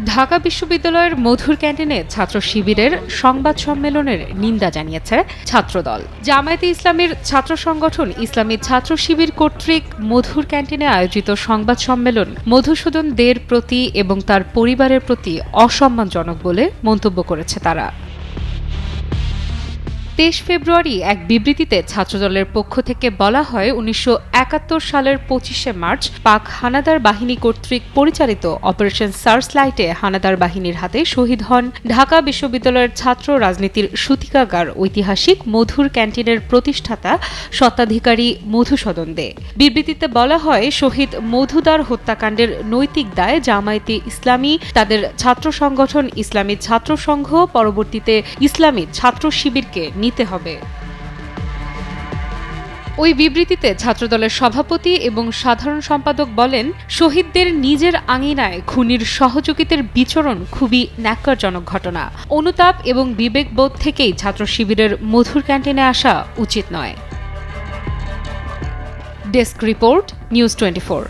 ঢাকা বিশ্ববিদ্যালয়ের মধুর ক্যান্টিনে ছাত্র শিবিরের সংবাদ সম্মেলনের নিন্দা জানিয়েছে ছাত্রদল। জামায়াতে ইসলামীর ছাত্র সংগঠন ইসলামী ছাত্র শিবির কর্তৃক মধুর ক্যান্টিনে আয়োজিত সংবাদ সম্মেলন মধুসূদন দের প্রতি এবং তার পরিবারের প্রতি অসম্মানজনক বলে মন্তব্য করেছে তারা। 23 ফেব্রুয়ারি এক বিবৃতিতে ছাত্রদলের পক্ষ থেকে বলা হয়, 1971 সালের 25শে মার্চ পাক হানাদার বাহিনী কর্তৃক পরিচালিত অপারেশন সার্চলাইটে হানাদার বাহিনীর হাতে শহীদ হন ঢাকা বিশ্ববিদ্যালয়ের ছাত্র রাজনীতির সূতিকাগার ঐতিহাসিক মধুর ক্যান্টিনের প্রতিষ্ঠাতা স্বত্বাধিকারী মধুসূদন দে। বিবৃতিতে বলা হয়, শহীদ মধুদার হত্যাকাণ্ডের নৈতিক দায় জামায়াতে ইসলামী, তাদের ছাত্র সংগঠন ইসলামী ছাত্র সংঘ, পরবর্তীতে ইসলামী ছাত্র শিবিরকে নিতে হবে। ওই বিবৃতিতে ছাত্রদলের সভাপতি এবং সাধারণ সম্পাদক বলেন, শহীদদের নিজের আঙিনায় খুনির সহযোগীদের বিচরণ খুবই ন্যাক্কারজনক ঘটনা। অনুতাপ এবং বিবেকবোধ থেকেই ছাত্র শিবিরের মধুর ক্যান্টিনে আসা উচিত নয়। Desk report, news 24।